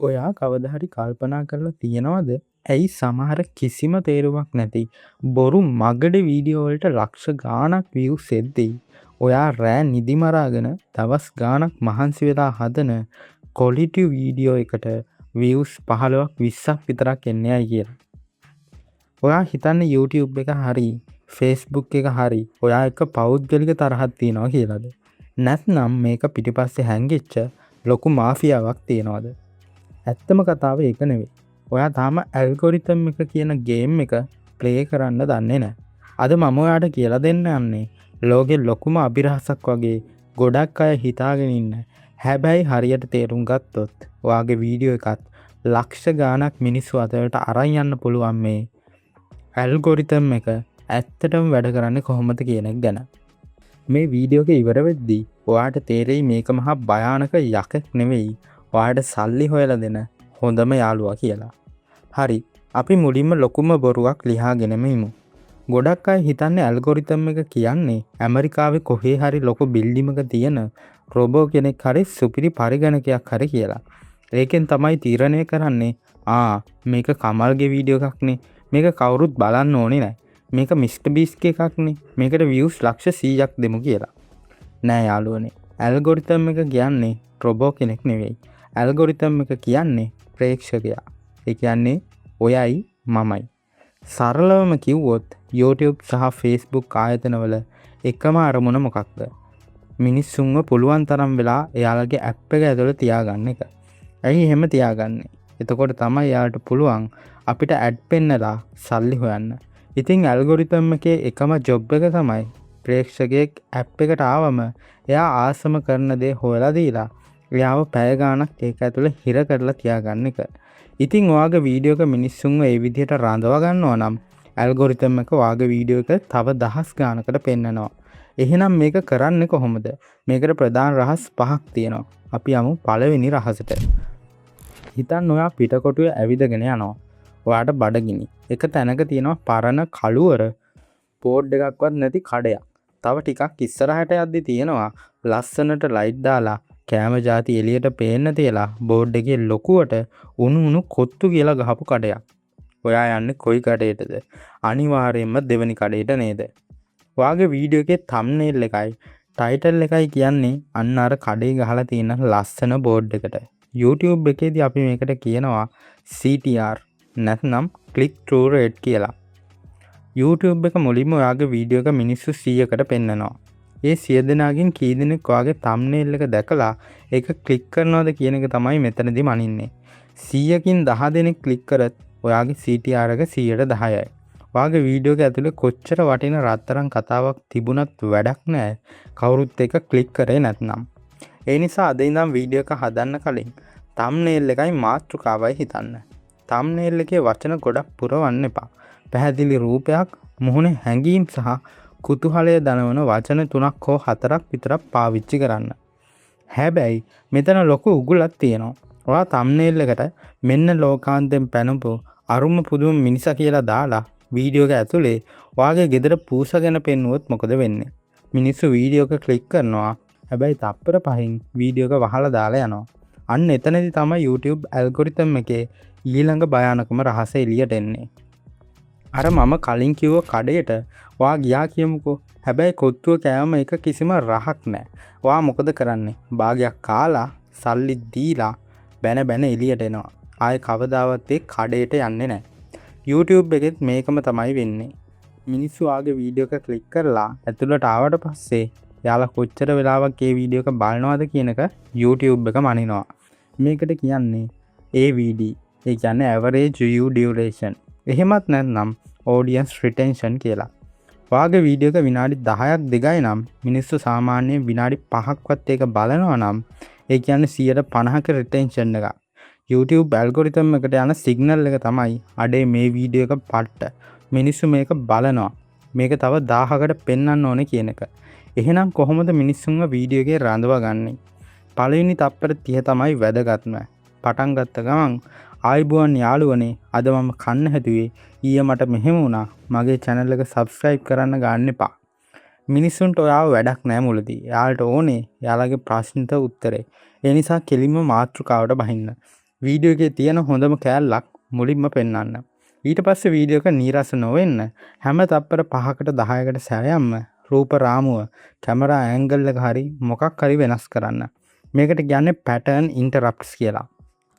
ඔයා කවදා හරි කල්පනා කරලා තියෙනවද? ඇයි සමහර කිසිම තේරුමක් නැති බොරු මගඩ වීඩියෝ වලට ලක්ෂ ගාණක් views එද්දී ඔයා රෑ නිදි මරාගෙන දවස් ගාණක් මහන්සි වෙලා හදන quality වීඩියෝ එකට views 15ක් 20ක් විතරක් එන්නේයි කියලා. ඔයා හිතන්නේ YouTube එක හරි Facebook එක හරි ඔයා එක පෞද්ගලික තරහක් තියනවා කියලාද? නැත්නම් මේක පිටිපස්සේ හැංගිච්ච ලොකු මාෆියාවක් තියනවද? ඇත්තම කතාව ඒක නෙවෙයි. ඔයා තාම ඇල්ගොරිතම් එක කියන ගේම් එක ප්ලේ කරන්න දන්නේ නැහැ. අද මම ඔයාට කියලා දෙන්න යන්නේ ලෝකෙ ලොකුම අභිරහසක් වගේ ගොඩක් අය හිතාගෙන ඉන්න. හැබැයි හරියට තේරුම් ගත්තොත් ඔයාගේ වීඩියෝ එකත් ලක්ෂ ගාණක් මිනිස්සු අතරට අරන් යන්න පුළුවන් මේ ඇල්ගොරිතම් එක ඇත්තටම වැඩ කරන්නේ කොහොමද කියන එක ගැන. මේ වීඩියෝ එක ඉවර වෙද්දී ඔයාට තේරෙයි මේක මහා භයානක යකෙක් නෙවෙයි. ඔයාට සල්ලි හොයලා දෙන හොඳම යාළුවා කියලා. හරි, අපි මුලින්ම ලොකුම බොරුවක් ලියාගෙනම ඉමු. ගොඩක් අය හිතන්නේ ඇල්ගොරිතම් එක කියන්නේ ඇමරිකාවේ කොහේ හරි ලොකු බිල්ඩිමක තියෙන රොබෝ කෙනෙක් හරි සුපිරි පරිගණකයක් හරි කියලා. ඒකෙන් තමයි තීරණය කරන්නේ මේක කමල්ගේ වීඩියෝ එකක්නේ. මේක කවුරුත් බලන්න ඕනේ නැහැ. මේක මිස්ටර් බීස්ට් එකක්නේ. මේකට views ලක්ෂ 100ක් දෙමු කියලා. නෑ යාළුවනේ. ඇල්ගොරිතම් එක කියන්නේ රොබෝ කෙනෙක් නෙවෙයි. ඇල්ගොරිතම් එක කියන්නේ ප්‍රේක්ෂකයා. ඒ කියන්නේ ඔයයි මමයි. සරලවම කිව්වොත් YouTube සහ Facebook ආයතනවල එකම අරමුණ මොකක්ද? මිනිස්සුන්ව පුළුවන් තරම් වෙලා එයාලගේ ඇප් එක ඇතුළේ තියාගන්න එක. ඇයි එහෙම තියාගන්නේ? එතකොට තමයි එයාලට පුළුවන් අපිට ඇඩ් පෙන්නලා සල්ලි හොයන්න. ඉතින් ඇල්ගොරිතම් එකේ එකම ජොබ් එක තමයි ප්‍රේක්ෂකයෙක් ඇප් එකට ආවම එයා ආසම කරන දේ හොයලා දීලා එයාව පැය ගාණක් ඒක ඇතුළේ හිර කරලා තියාගන්න එක. ඉතින් ඔයාගේ වීඩියෝ එක මිනිස්සුන්ව ඒ විදිහට රඳවා ගන්නවා නම් ඇල්ගොරිතම් එක ඔයාගේ වීඩියෝ එක තව දහස් ගාණකට පෙන්නනවා. එහෙනම් මේක කරන්නේ කොහොමද? මේකට ප්‍රධාන රහස් 5ක් තියෙනවා. අපි යමු පළවෙනි රහසට. හිතන්න ඔයා පිටකොටුවේ ඇවිදගෙන යනවා. ඔයාට බඩගිනි. එක තැනක තියෙනවා පරණ කළුවර බෝඩ් එකක්වත් නැති කඩයක්. තව ටිකක් ඉස්සරහට යද්දි තියෙනවා ලස්සනට ලයිට් දාලා කෑම ಜಾති එළියට පේන්න තියලා බෝඩ් එකේ ලොකුවට උණු කොත්තු කියලා ගහපු කඩයක්. ඔයා යන්නේ කොයි කඩේටද? අනිවාර්යයෙන්ම දෙවෙනි කඩේට නේද? ඔයාගේ වීඩියෝ එකේ thumbnail එකයි ටයිටල් එකයි කියන්නේ අන්න අර කඩේ ගහලා තියෙන ලස්සන බෝඩ් එකට. YouTube එකේදී අපි මේකට කියනවා CTR නැත්නම් click through rate කියලා. YouTube එක මුලින්ම ඔයාගේ වීඩියෝ එක මිනිස්සු 100කට පෙන්නනවා. ඒ 100 දෙනාගෙන් කී දෙනෙක් ඔයාගේ thumbnail එක දැකලා ඒක ක්ලික් කරනවද කියන එක තමයි මෙතනදී මනින්නේ. 100කින් 10 දෙනෙක් ක්ලික් කරත් ඔයාගේ CTR එක 110යි. ඔයාගේ වීඩියෝ එක ඇතුලේ කොච්චර වටින රත්තරන් කතාවක් තිබුණත් වැඩක් නැහැ කවුරුත් ඒක ක්ලික් කරේ නැත්නම්. ඒ නිසා අද ඉඳන් වීඩියෝ එක හදන්න කලින් thumbnail එකයි මාතෘකාවයි හිතන්න. thumbnail එකේ වචන ගොඩක් පුරවන්න එපා. පැහැදිලි රූපයක්, මුහුණේ හැඟීම් සහ කුතුහලය දනවන වචන 3ක් හෝ 4ක් විතරක් පාවිච්චි කරන්න. හැබැයි මෙතන ලොකු උගුලක් තියෙනවා. ඔයා thumbnail එකට මෙන්න ලෝකාන්තයෙන් පැනපු අරුම පුදුම මිනිසා කියලා දාලා වීඩියෝ එක ඇතුලේ ඔයාගේ ගෙදර පූසා ගැන පෙන්නුවොත් මොකද වෙන්නේ? මිනිස්සු වීඩියෝ එක ක්ලික් කරනවා. හැබැයි තප්පර 5න් වීඩියෝ එක වහලා දාලා යනවා. අන්න එතනදී තමයි YouTube ඇල්ගොරිතම් එකේ ඊළඟ භයානකම රහස එළියට එන්නේ. අර මම කලින් කිව්ව කඩේට ඔයා ගියා කියමුකෝ. හැබැයි කොත්තුව කෑම එක කිසිම රහක් නැහැ. ඔයා මොකද කරන්නේ? භාගයක් කාලා සල්ලි දීලා බැන එළියට එනවා. ආයේ කවදාවත් ඒ කඩේට යන්නේ නැහැ. YouTube එකෙත් මේකම තමයි වෙන්නේ. මිනිස්සු ආගේ වීඩියෝ එක ක්ලික් කරලා ඇතුළට ආවට පස්සේ යාලා කොච්චර වෙලාවක් ඒ වීඩියෝ එක බලනවද කියන එක YouTube එක මනිනවා. මේකට කියන්නේ AVD. ඒ කියන්නේ average view duration. එහෙමත් නැත්නම් audience retention කියලා. ඔයාගේ වීඩියෝ එක විනාඩි 10ක් දෙකයි නම් මිනිස්සු සාමාන්‍යයෙන් විනාඩි 5ක්වත් ඒක බලනවා නම් ඒ කියන්නේ 150ක retention එක. YouTube algorithm එකට යන signal එක තමයි අඩේ මේ වීඩියෝ එක පට්ට. මිනිස්සු මේක බලනවා. මේක තව 1000කට පෙන්වන්න ඕනේ කියන එක. එහෙනම් කොහොමද මිනිස්සුන්ව වීඩියෝ එකේ රඳවා ගන්නේ? පළවෙනි තප්පර 30 තමයි වැදගත්ම. පටන් ගත්ත ගමන් ආයිබුවන් යාළුවනේ, අද මම කන්න හැදුවේ ඊයේ මට මෙහෙම වුණා. මගේ channel එක subscribe කරන්න ගන්න එපා. මිනිස්සුන්ට ඔයාව වැඩක් නෑ මුලදී. යාළුවට ඕනේ යාළගේ ප්‍රශ්නට උත්තරේ. ඒ නිසා කෙලින්ම මාතෘකාවට බහින්න. වීඩියෝ එකේ තියෙන හොඳම කෑල්ලක් මුලින්ම පෙන්වන්න. ඊට පස්සේ වීඩියෝ එක නීරස නොවෙන්න හැම තප්පර 5කට 10කට සැයම්ම රූප රාමුව කැමරා ඇන්ගල් එක හරි මොකක් හරි වෙනස් කරන්න. මේකට කියන්නේ පැටර්න් ඉන්ටරප්ට්ස් කියලා.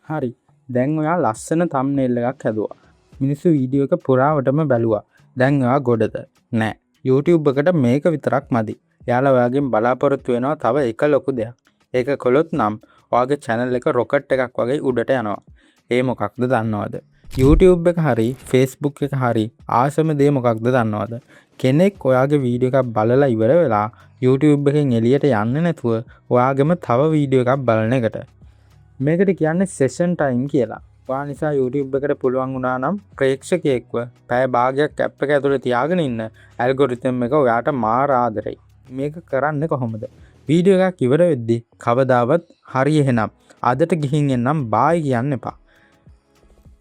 හරි. දැන් ඔයා ලස්සන තම්බ්නෙල් එකක් හැදුවා. මිනිස්සු වීඩියෝ එක පුරාවටම බැලුවා. දැන් ඔයා ගොඩද? නෑ. YouTube එකට මේක විතරක් මදි. එයාලා ඔයාගෙන් බලාපොරොත්තු වෙනවා තව එක ලොකු දෙයක්. ඒක කළොත් නම් ඔයාගේ channel එක රොකට් එකක් වගේ උඩට යනවා. ඒ මොකක්ද දන්නවද? YouTube එක හරි Facebook එක හරි ආසම දේ මොකක්ද දන්නවද? කෙනෙක් ඔයාගේ වීඩියෝ එකක් බලලා ඉවර වෙලා YouTube එකෙන් එළියට යන්නේ නැතුව ඔයාගෙම තව වීඩියෝ එකක් බලන එකට. මේකට කියන්නේ session time කියලා. ඔයා නිසා YouTube එකට පුළුවන් වුණා නම් ප්‍රේක්ෂකයෙක්ව පැය භාගයක් ඇප් එක ඇතුලේ තියාගෙන ඉන්න ඇල්ගොරිතම් එක ඔයාට මාර ආදරෙයි. මේක කරන්නේ කොහොමද? වීඩියෝ එකක් ඉවර වෙද්දි කවදාවත් හරි එහෙනම් අදට ගිහින් එන්නම් බායි කියන්න එපා.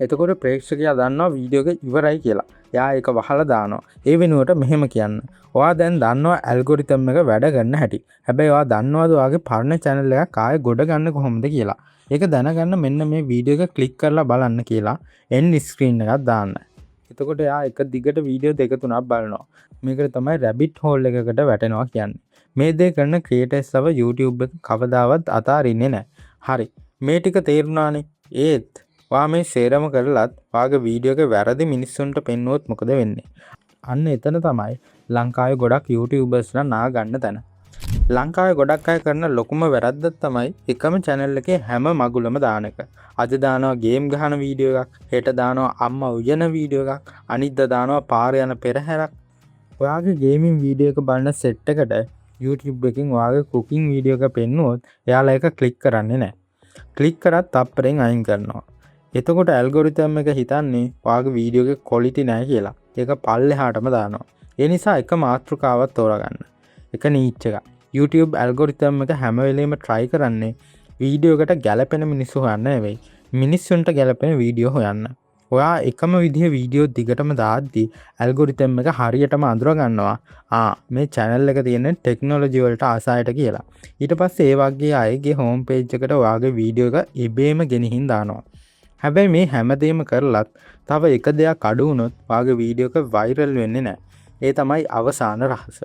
එතකොට ප්‍රේක්ෂකයා දන්නවා වීඩියෝ එක ඉවරයි කියලා. එයා ඒක වහලා දානවා. ඒ වෙනුවට මෙහෙම කියන්න. ඔයා දැන් දන්නවා ඇල්ගොරිතම් එක වැඩ ගන්න හැටි. හැබැයි ඔයා දන්නවද ඔයාගේ පරණ channel එකක් ආයෙ ගොඩ ගන්න කොහොමද කියලා? ඒක දැනගන්න මෙන්න මේ වීඩියෝ එක ක්ලික් කරලා බලන්න කියලා end screen එකක් දාන්න. එතකොට එයා එක දිගට වීඩියෝ දෙක තුනක් බලනවා. මේකට තමයි rabbit hole එකකට වැටෙනවා කියන්නේ. මේ දේ කරන ක්‍රියේටර්ස්ව YouTube එක කවදාවත් අතාරින්නේ නැහැ. හරි. මේ ටික තේරුණානේ. ඒත් ඔයා මේ සේරම කරලත් ඔයාගේ වීඩියෝ එක වැරදි මිනිස්සුන්ට පෙන්නුවොත් මොකද වෙන්නේ? අන්න එතන තමයි ලංකාවේ ගොඩක් YouTubersලා නා ගන්න තැන. ලංකාවේ ගොඩක් අය කරන ලොකුම වැරද්දක් තමයි එකම channel එකේ හැම මගුලම දාන එක. අද දානවා ගේම් ගහන වීඩියෝ එකක්, හෙට දානවා අම්මා උයන වීඩියෝ එකක්, අනිද්දා දානවා පාර යන පෙරහැරක්. ඔයාගේ ගේමින් වීඩියෝ එක බලන සෙට් එකට YouTube එකකින් ඔයාගේ කුකින් වීඩියෝ එක පෙන්නුවොත් එයාලා ඒක ක්ලික් කරන්නේ නැහැ. ක්ලික් කරත් තප්පරෙන් අයින් කරනවා. එතකොට ඇල්ගොරිතම් එක හිතන්නේ ඔයාගේ වීඩියෝ එකේ ක්වොලිටි නැහැ කියලා. ඒක පල්ලෙහාටම දානවා. ඒ නිසා එක මාතෘකාවක් තෝරගන්න. එක නීච් එකක්. YouTube ඇල්ගොරිතම් එක හැම වෙලේම try කරන්නේ වීඩියෝ එකට ගැලපෙන මිනිස්සු හොයන්න නෙවෙයි. මිනිස්සුන්ට ගැලපෙන වීඩියෝ හොයන්න. ඔයා එකම විදිහේ වීඩියෝ දිගටම දාද්දි ඇල්ගොරිතම් එක හරියටම අඳුර ගන්නවා මේ channel එක තියෙන ටෙක්නොලොජි වලට ආසායට කියලා. ඊට පස්සේ ඒ වගේ අයගේ හෝම් පේජ් එකට ඔයාගේ වීඩියෝ එක ඉබේම ගෙනihin දානවා. හැබැයි මේ හැමදේම කරලත් තව එක දෙයක් අඩු වුණොත් ඔයාගේ වීඩියෝ එක වෛරල් වෙන්නේ නැහැ. ඒ තමයි අවසාන රහස.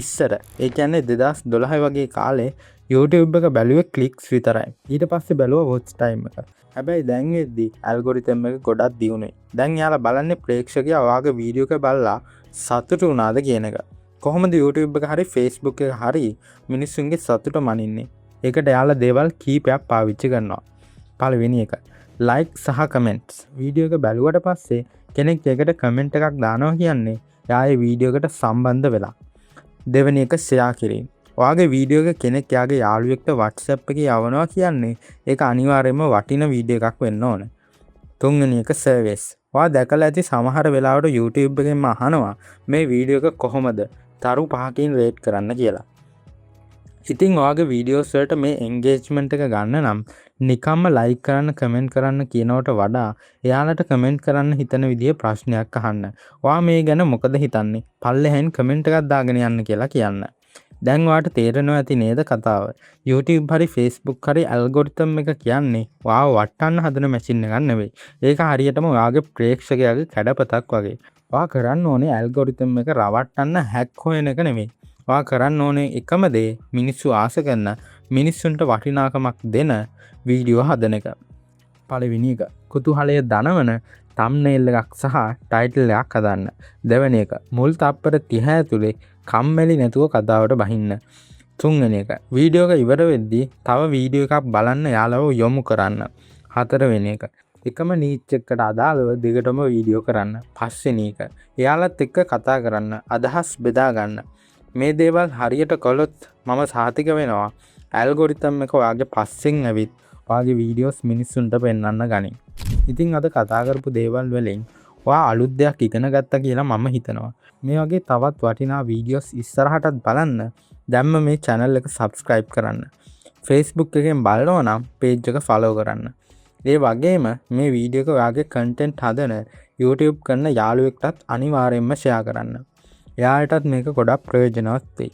ඉස්සර ඒ කියන්නේ 2012 වගේ කාලේ YouTube එක බැලුවේ ක්ලික්ස් විතරයි. ඊට පස්සේ බැලුවා watch time එක. හැබැයි දැන් වෙද්දි ඇල්ගොරිතම් එක ගොඩක් දියුණුයි. දැන් යාලා බලන්නේ ප්‍රේක්ෂකයා ඔයාගේ වීඩියෝ එක බලලා සතුටු වුණාද කියන එක. කොහොමද YouTube එක හරි Facebook එක හරි මිනිස්සුන්ගේ සතුට මනින්නේ? ඒකට යාලා දේවල් කීපයක් පාවිච්චි කරනවා. පළවෙනි එක like සහ comments. වීඩියෝ එක බැලුවට පස්සේ කෙනෙක් ඒකට comment එකක් දානවා කියන්නේ එයාගේ වීඩියෝ එකට සම්බන්ධ වෙලා. දෙවෙනි එක share කිරීම. ඔයාගේ වීඩියෝ එක කෙනෙක් යාගේ යාළුවෙක්ට WhatsApp එකේ යවනවා කියන්නේ ඒක අනිවාර්යයෙන්ම වටින වීඩියෝ එකක් වෙන්න ඕන. තුන්වෙනි එක සර්විස්. ඔයා දැකලා ඇති සමහර වෙලාවට YouTube එකෙන්ම අහනවා මේ වීඩියෝ එක කොහොමද තරු 5කින් රේට් කරන්න කියලා. ඉතින් ඔයාගේ වීඩියෝස් වලට මේ engagement එක ගන්න නම් නිකම්ම like කරන්න comment කරන්න කියනවට වඩා එයාලට comment කරන්න හිතන විදිහේ ප්‍රශ්නයක් අහන්න. ඔයා මේ ගැන මොකද හිතන්නේ? පල්ලෙහෙන් comment එකක් දාගෙන යන්න කියලා කියන්න. දැන් ඔයාට තේරෙනවා ඇති නේද කතාව? YouTube හරි Facebook හරි ඇල්ගොරිතම් එක කියන්නේ ඔයාව වටන්න හදන මැෂින් එකක් නෙවෙයි. ඒක හරියටම ඔයාගේ ප්‍රේක්ෂකයාගේ කැඩපතක් වගේ. ඔයා කරන්න ඕනේ ඇල්ගොරිතම් එක රවට්ටන්න හැක් හොයන එක නෙවෙයි. ඔයා කරන්න ඕනේ එකම දේ මිනිස්සු ආස කරන මිනිස්සුන්ට වටිනාකමක් දෙන වීඩියෝ හදන එක. පළවෙනි එක කුතුහලය දනවන thumbnail එකක් සහ title එකක් හදන්න. දෙවෙනි එක මුල් තප්පර 30 ඇතුලේ කම්මැලි නැතුව කතාවට බහින්න. තුන්වෙනි එක වීඩියෝ එක ඉවර වෙද්දී තව වීඩියෝ එකක් බලන්න යාළුවව යොමු කරන්න. හතරවෙනි එක එකම නීච් එකට අදාළව දිගටම වීඩියෝ කරන්න. පස්වෙනි එක එයාලත් එක්ක කතා කරන්න, අදහස් බෙදා ගන්න. මේ දේවල් හරියට කළොත් මම සාතික වෙනවා ඇල්ගොරිතම් එක ඔයාගේ පස්සෙන් ඇවිත් ඔයාගේ වීඩියෝස් මිනිස්සුන්ට පෙන්වන්න ගනී. ඉතින් අද කතා කරපු දේවල් වලින් ඔයා අලුත් දෙයක් ඉගෙන ගත්තා කියලා මම හිතනවා. මේ වගේ තවත් වටිනා වීඩියෝස් ඉස්සරහටත් බලන්න දැම්ම මේ channel එක subscribe කරන්න. Facebook එකෙන් බලනවා නම් page එක follow කරන්න. ඒ වගේම මේ වීඩියෝ එක ඔයාගේ content හදන YouTube කරන යාළුවෙක්ටත් අනිවාර්යයෙන්ම share කරන්න. එයාටත් මේක ගොඩක් ප්‍රයෝජනවත් වෙයි.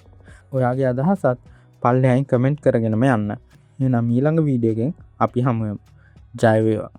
ඔයාගේ අදහසත් පල්ලෙහායින් කමෙන්ට් කරගෙනම යන්න. එහෙනම් ඊළඟ වීඩියෝ එකෙන් අපි හමු වෙමු. ජය වේවා.